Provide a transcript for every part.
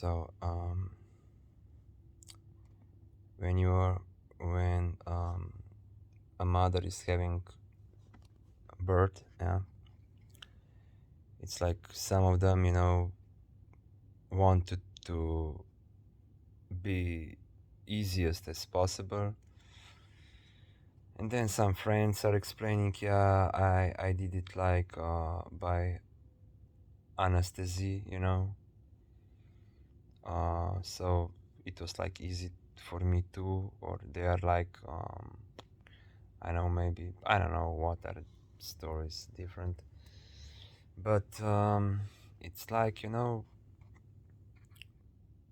So when you're when a mother is having birth, yeah, it's like some of them, wanted to be easiest as possible, and then some friends are explaining, yeah, I did it like by anesthesia, so it was like easy for me too, or they are like I know, maybe I don't know what are stories different, but it's like,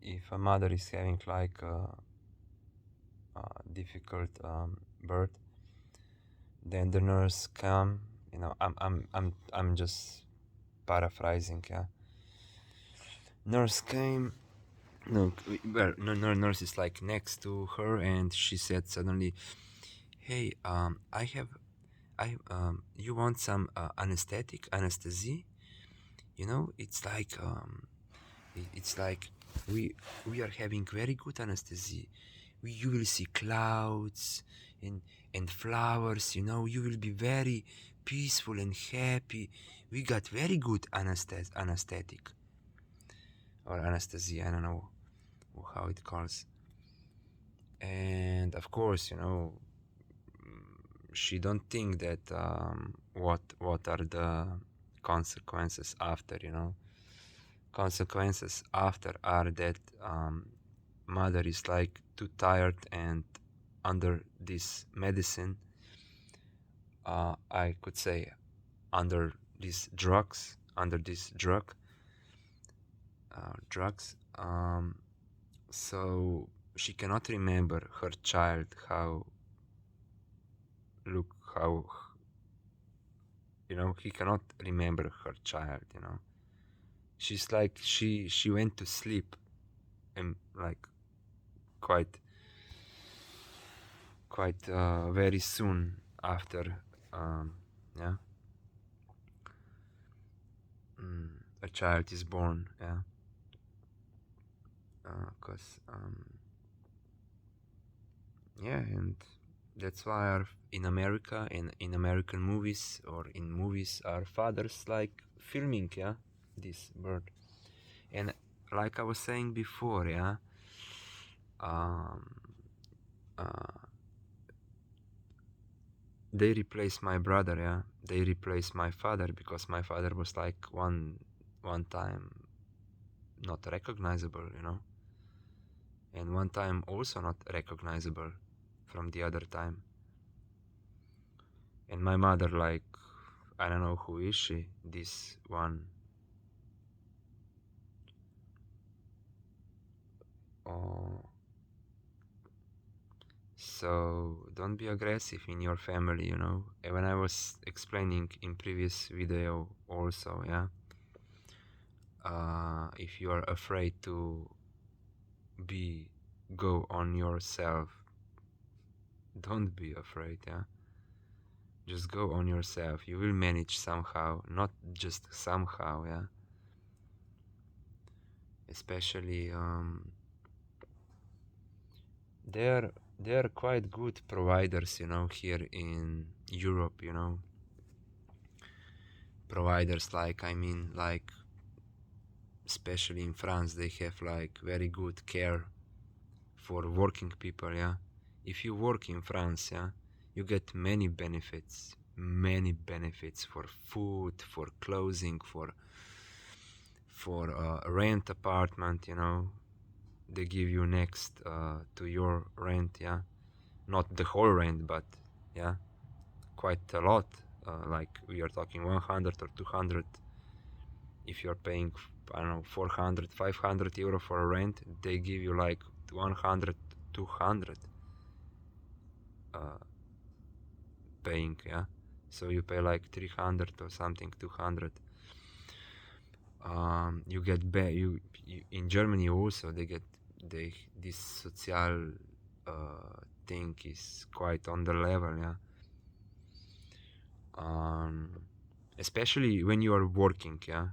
if a mother is having like a difficult birth, then the nurse come, I'm just paraphrasing, yeah. Nurse came. No, well, no, nurse is like next to her, and she said suddenly, "Hey, you want some anesthesia? It's like it's like we we are having very good anesthesia. You will see clouds and flowers. You will be very peaceful and happy. We got very good anesthetic or anesthesia. I don't know how it calls. And of course, she don't think that what are the consequences after. Consequences after are that mother is like too tired and under this medicine, I could say under these drugs, so she cannot remember her child, how he cannot remember her child. She's like she went to sleep, and like quite very soon after, um, yeah, mm, a child is born, yeah, because yeah, and that's why in America, in American movies or in movies, our fathers like filming, yeah, this bird. And like I was saying before, yeah, um, uh, they replaced my brother, yeah, they replaced my father, because my father was like one time not recognizable, and one time also not recognizable from the other time. And my mother, like, I don't know who is she, this one. Oh, so don't be aggressive in your family. And when I was explaining in previous video also, yeah, if you are afraid to be go on yourself, don't be afraid, yeah. Just go on yourself. You will manage somehow, not just somehow, yeah. Especially they are quite good providers, here in Europe. Providers, like, I mean, like, especially in France, they have like very good care for working people, yeah. If you work in France, yeah, you get many benefits for food, for clothing, for rent apartment, they give you next to your rent, yeah, not the whole rent, but yeah, quite a lot, like we are talking 100 or 200. If you're paying, I don't know, 400 500 euro for a rent, they give you like 100 200 paying, yeah. So you pay like 300 or something, 200. You get you in Germany also, they this social thing is quite on the level, yeah. um, Especially when you are working, yeah,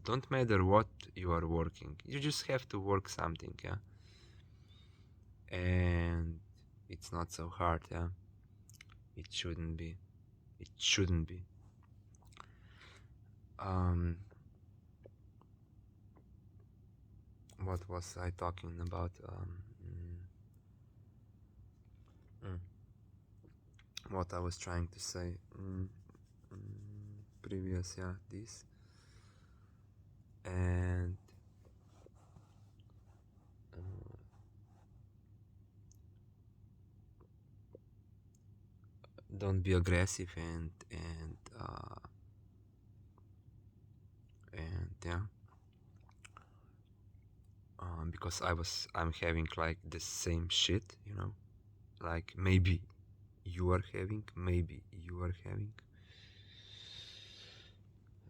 don't matter what you are working, you just have to work something, yeah. And it's not so hard, yeah. It shouldn't be. It shouldn't be. What was I talking about? What I was trying to say. Previous, yeah, this. And don't be aggressive and yeah, because I'm having like the same shit, you know, like maybe you are having,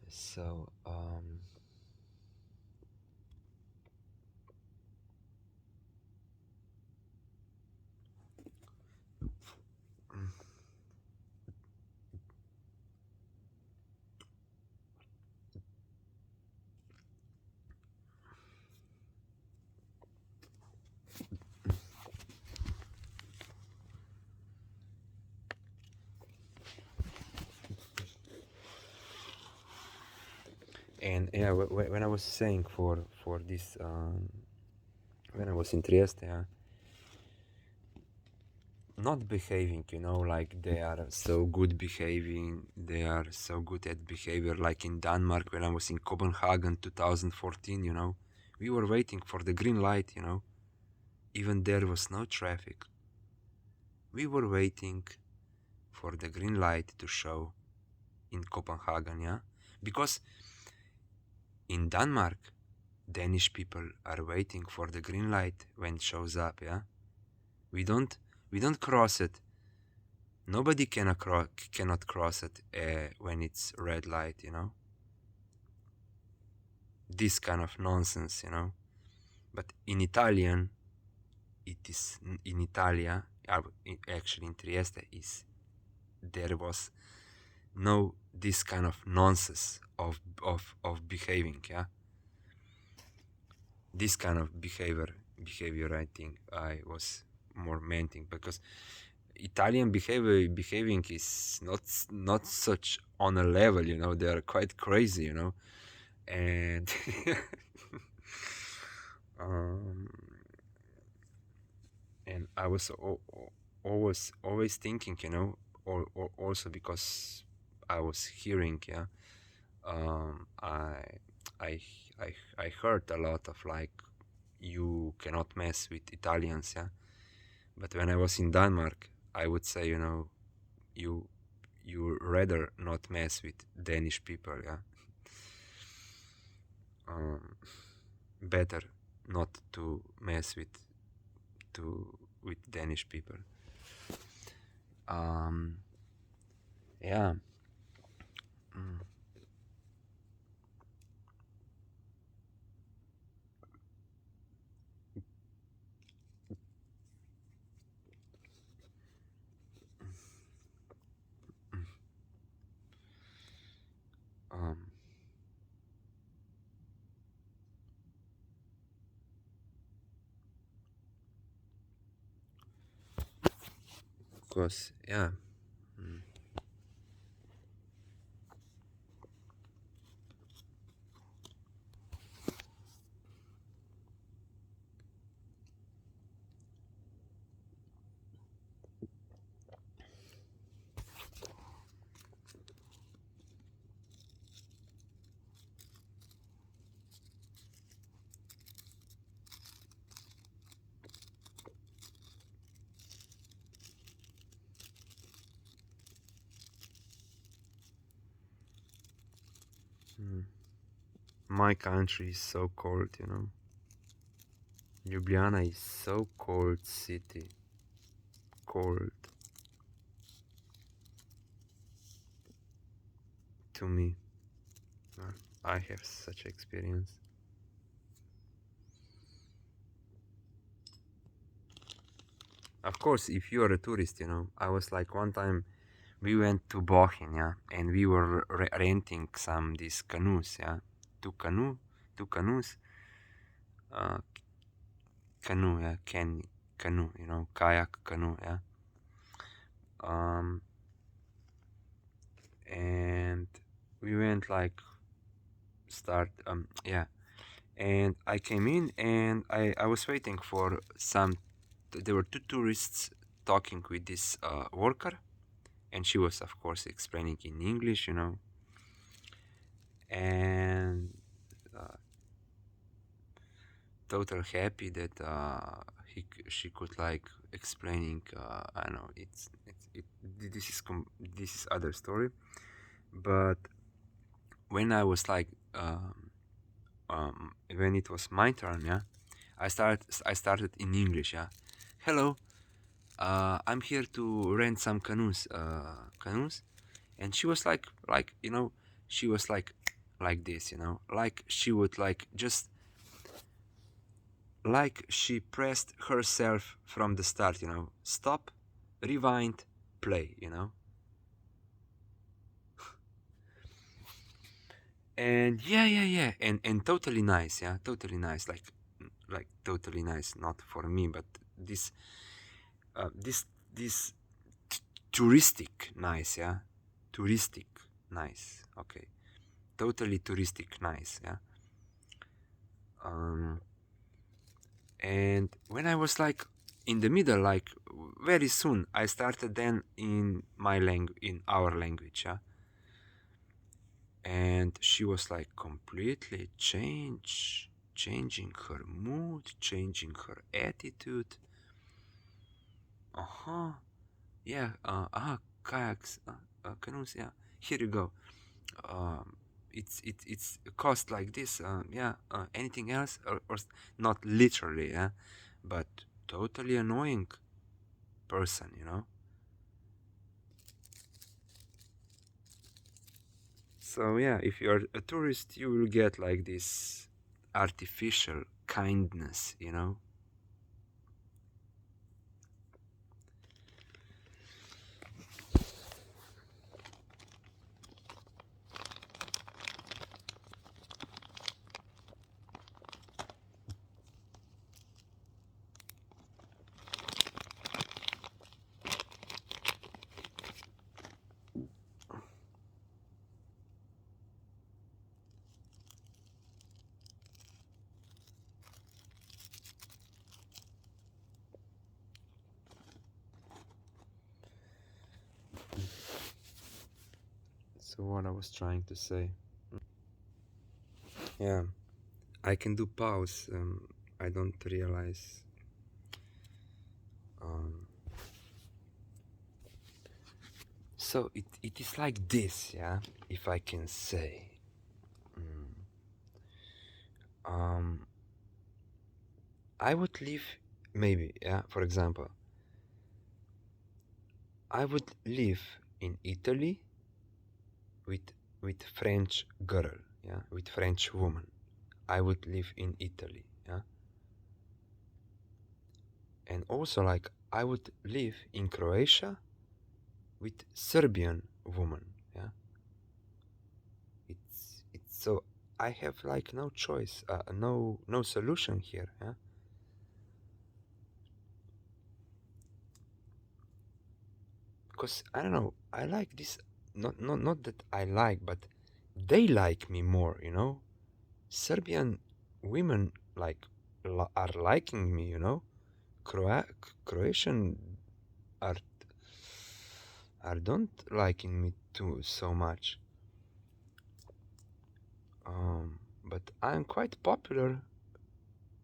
so and yeah, when I was saying for this, when I was in Trieste, yeah, not behaving, you know, like they are so good behaving, they are so good at behavior, like in Denmark when I was in Copenhagen 2014, you know, we were waiting for the green light, you know, even there was no traffic. We were waiting for the green light to show in Copenhagen, yeah, because in Denmark, Danish people are waiting for the green light when it shows up, yeah. We don't cross it. Nobody cannot cross it when it's red light, you know. This kind of nonsense, you know. But in Italian, it is in Italia. Actually, in Trieste, there was no this kind of nonsense of behaving, yeah. This kind of behavior, I think I was more menting, because Italian behaving is not such on a level, you know. They are quite crazy, you know, and um, and I was always thinking, you know, or also because I was hearing, yeah, I I I heard a lot of like, you cannot mess with Italians, yeah. But when I was in Denmark, I would say, you know, you rather not mess with Danish people, yeah. Better not to mess with Danish people. Yeah. Of course, yeah. My country is so cold, you know. Ljubljana is so cold city. Cold to me. I have such experience. Of course, if you are a tourist, you know, I was like one time we went to Bohin, yeah, and we were renting some these canoes, yeah, two canoes, uh, canoe, yeah, canoe, kayak, canoe, yeah. Um, and we went like yeah, and I came in and I was waiting for there were two tourists talking with this worker, and she was of course explaining in English, and uh, total happy that she could like explaining. I don't know. This is other story. But when I was like when it was my turn, yeah, I started in English, yeah. Hello, I'm here to rent some canoes, and she was like she was like this, like she would like just like she pressed herself from the start, stop, rewind, play, and yeah, and totally nice, yeah, totally nice, like totally nice, not for me, but this this touristic nice, yeah, touristic nice, okay, totally touristic nice, yeah. um and when I was like in the middle, like very soon I started then in in our language, yeah. And she was like completely changing her mood, changing her attitude. Uh-huh. Yeah, kayaks, canoes, yeah, here you go. um it's cost like this, yeah, anything else, not literally, yeah, but totally annoying person, so yeah, if you're a tourist you will get like this artificial kindness, so what I was trying to say, yeah, I can do pause, I don't realize, um so it is like this, yeah, if I can say. Mm. um I would live, maybe, yeah, for example, I would live in Italy with French girl, yeah, with French woman. I would live in Italy, yeah. And also like I would live in Croatia with Serbian woman, yeah. It's so I have like no choice, no solution here, yeah. Because I don't know, I like this, not that I like, but they like me more, Serbian women like are liking me, Croatian are don't liking me too so much. But I'm quite popular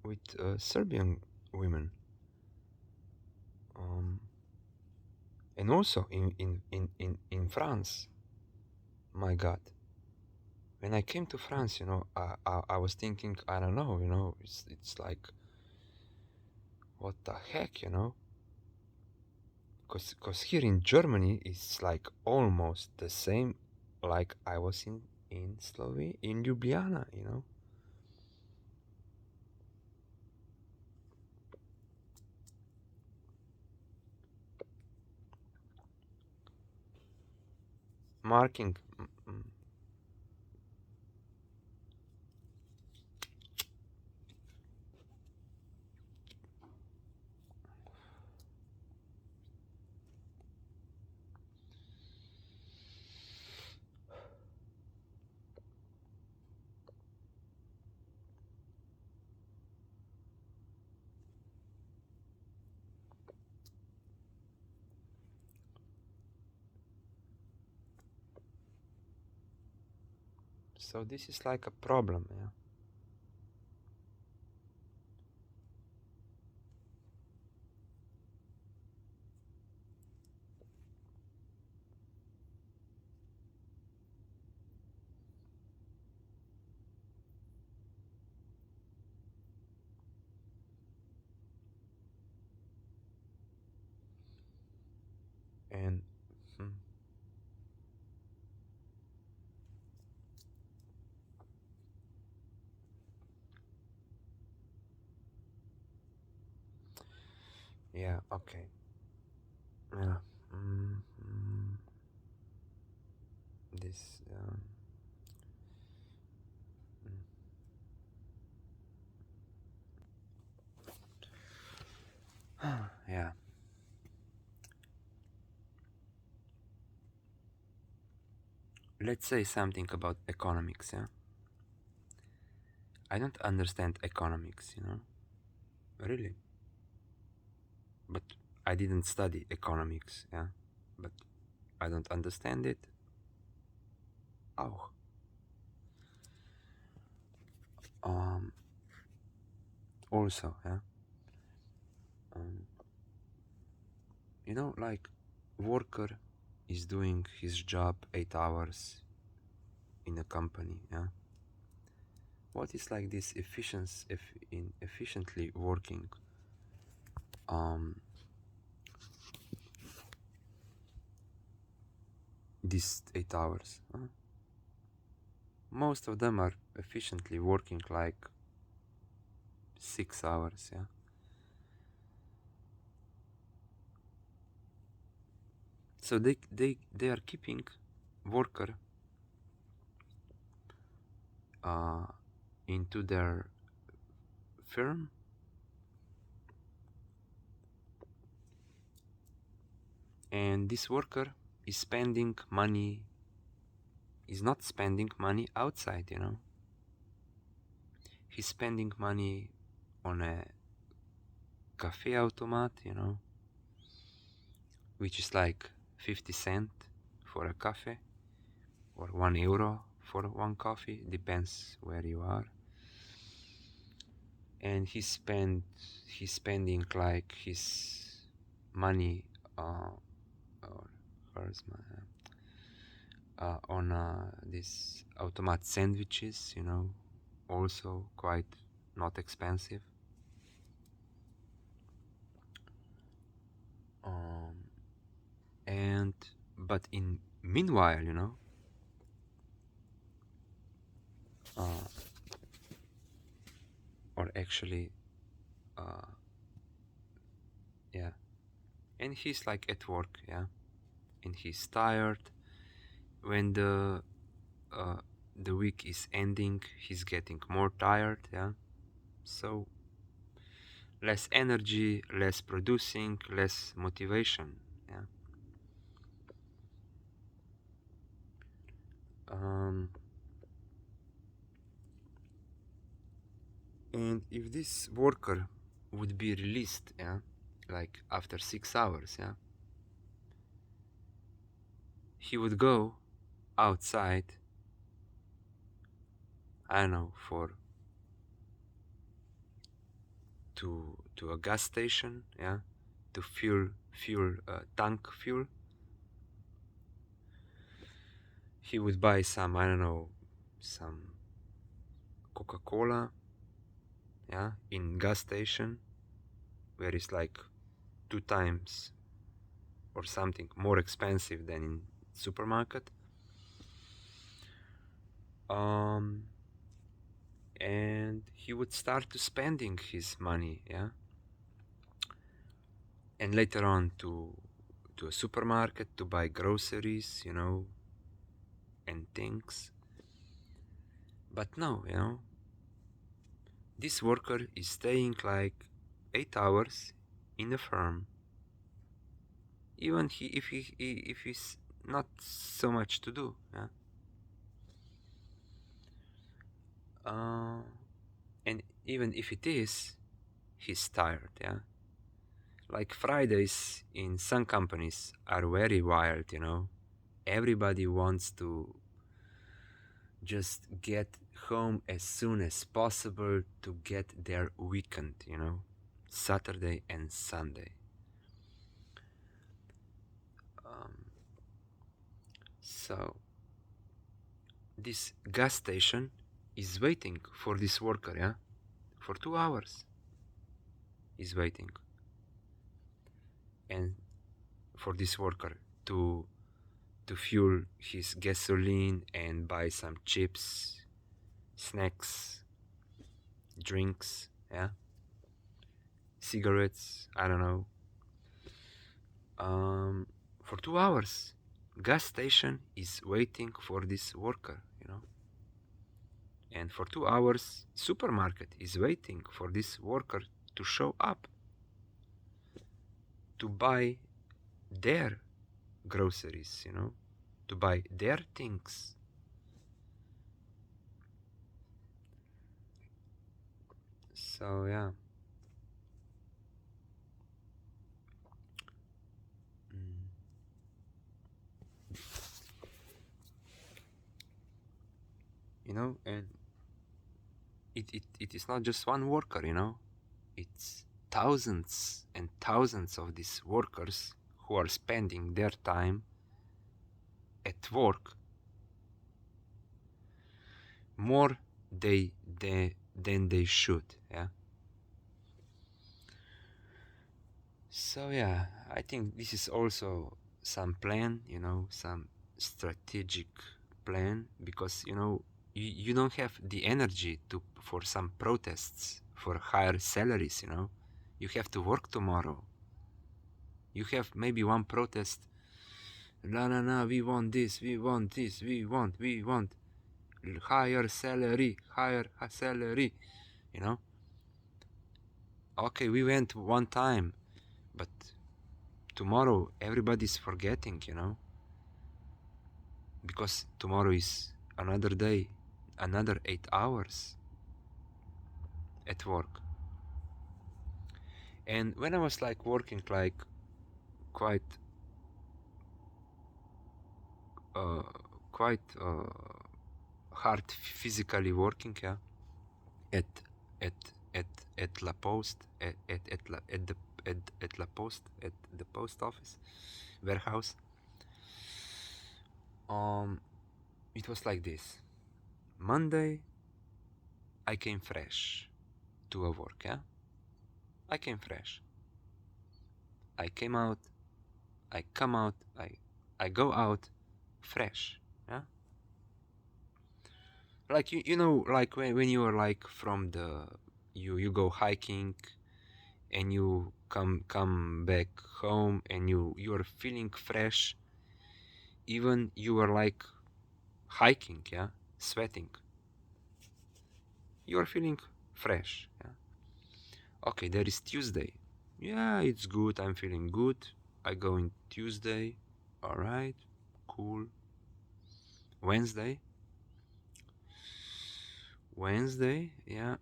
with Serbian women. Um, and also in France. My God, when I came to France, I was thinking, I don't know, it's like what the heck, Cause here in Germany it's like almost the same, like I was in Slovenia, in Ljubljana, marking. So this is like a problem, yeah. And hmm, yeah, okay, yeah. mm, mm, this yeah. Let's say something about economics, yeah. I don't understand economics, really. But I didn't study economics, yeah. But I don't understand it. Oh, um, also, yeah. Um, like worker is doing his job 8 hours in a company, yeah. What is like this efficiency if in efficiently working um these 8 hours? Huh? Most of them are efficiently working like 6 hours, yeah. So they are keeping worker uh into their firm, and this worker is spending money, is not spending money outside, he's spending money on a cafe automat, which is like 50 cent for a cafe or €1 for one coffee, depends where you are. And he's spending like his money or hers on these automat sandwiches, also quite not expensive. Um, and but in meanwhile, uh, or actually, uh, yeah, and he's like at work, yeah, and he's tired. When uh, the week is ending, he's getting more tired, yeah. So less energy, less producing, less motivation, yeah. Um, and if this worker would be released, yeah, like after 6 hours, yeah, he would go outside, I don't know, for to a gas station, yeah, to tank fuel. He would buy some, I don't know, some Coca-Cola, yeah, in gas station, where it's like 2 times or something more expensive than in supermarket. Um, and he would start to spending his money, yeah, and later on to a supermarket to buy groceries, and things. But no, this worker is staying like 8 hours in the firm, even if he's not so much to do, yeah. Uh, and even if it is, he's tired, yeah. Like Fridays in some companies are very wild, Everybody wants just get home as soon as possible to get their weekend, you know, Saturday and Sunday. Um, so this gas station is waiting for this worker, yeah, for 2 hours. Is waiting, and for this worker to fuel his gasoline and buy some chips, snacks, drinks, yeah, cigarettes, I don't know. For 2 hours, gas station is waiting for this worker, you know. And for 2 hours, supermarket is waiting for this worker to show up to buy their groceries, you know, to buy their things. So yeah. Mm. You know, and it is not just one worker, you know, it's thousands and thousands of these workers who are spending their time at work more than they should, yeah. So yeah, I think this is also some plan, you know, some strategic plan, because you know you don't have the energy to for some protests for higher salaries, you know. You have to work tomorrow. You have maybe one protest. No, no, no, we want this, we want this, we want higher salary, higher salary, you know. Okay, we went one time, but tomorrow everybody's forgetting, you know, because tomorrow is another day, another 8 hours at work. And when I was like working like quite uh, quite hard physically working, yeah, at at at at La Poste at the at La Poste at the post office warehouse. It was like this. Monday, I came fresh to a work, yeah. I came fresh. I came out. I come out. I go out fresh, yeah. Like you know, like when you are like from the you go hiking and you come back home and you are feeling fresh, even you are like hiking, yeah, sweating, you are feeling fresh, yeah. Okay, there is Tuesday. Yeah, it's good, I'm feeling good. I go in Tuesday. All right, cool. Wednesday. Yeah.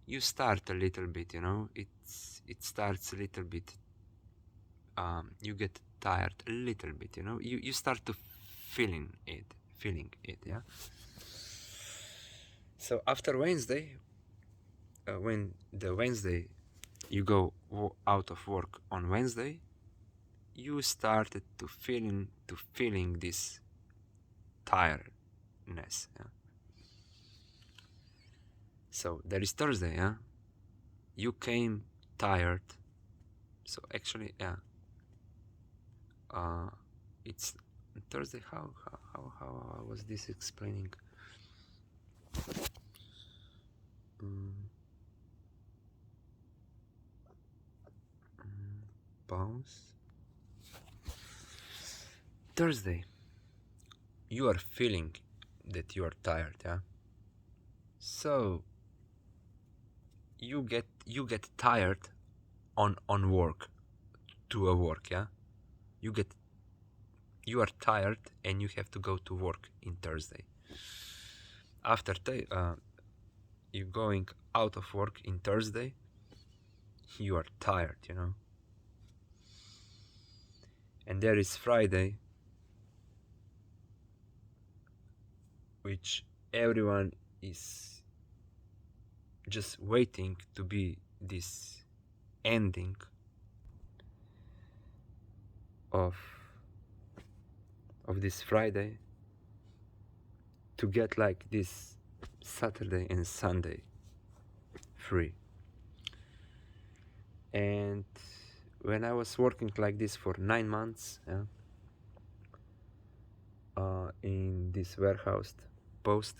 You start a little bit, you know, it starts a little bit. You get tired a little bit, you know, you start to feeling it, yeah. So after Wednesday, when the Wednesday you go out of work on Wednesday, you started to feeling this tiredness, yeah? So there is Thursday, yeah. You came tired. So actually, yeah. It's Thursday. How was this explaining? Mm, Bounce. Thursday. You are feeling that you are tired, yeah. So you get tired on work, to a work, yeah. You are tired and you have to go to work in Thursday. After you going out of work in Thursday, you are tired, you know. And there is Friday. which everyone is just waiting to be this ending of this Friday, to get like this Saturday and Sunday free. And when I was working like this for 9 months, yeah, in this warehouse post,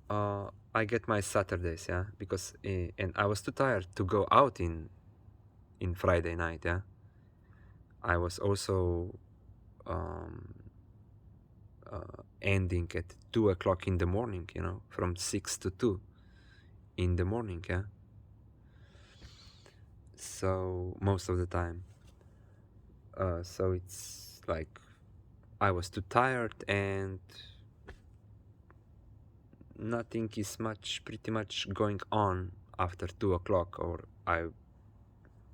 I get my Saturdays, yeah, because and I was too tired to go out in Friday night, yeah. I was also ending at 2 o'clock in the morning, you know, from 6 to 2 in the morning, yeah. So most of the time, so it's like I was too tired and nothing is pretty much going on after 2 o'clock, or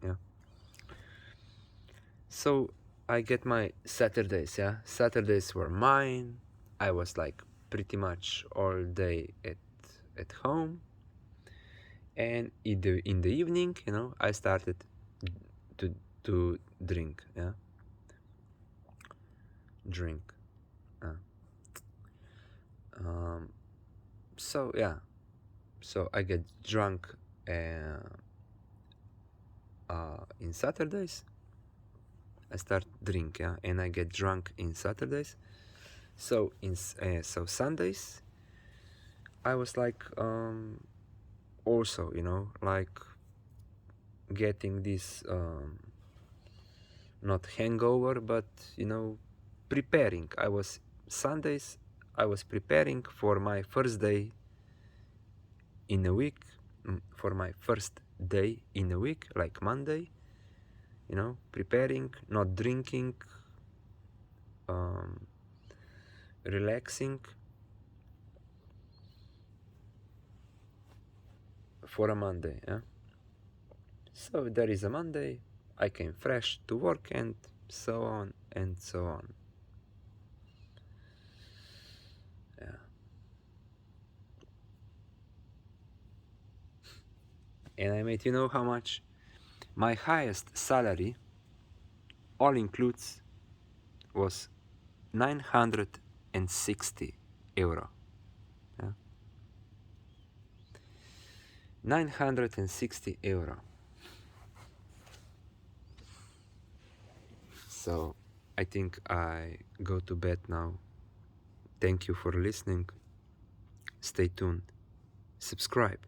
yeah. So I get my Saturdays, yeah. Saturdays were mine. I was like pretty much all day at home, and in the evening, you know, I started to drink, yeah. Drink. So yeah, so I get drunk in Saturdays. I start drink, yeah, and I get drunk in Saturdays. So so Sundays, I was like also, you know, like getting this not hangover, but you know, preparing. Sundays, I was preparing for my first day in a week, for my first day in a week, like Monday, you know, preparing, not drinking, relaxing for a Monday, yeah. So there is a Monday, I came fresh to work, and so on and so on. Yeah. And I made, you know how much? My highest salary, all includes, was 960 euro. Yeah? 960 euro. So I think I go to bed now. Thank you for listening. Stay tuned. Subscribe.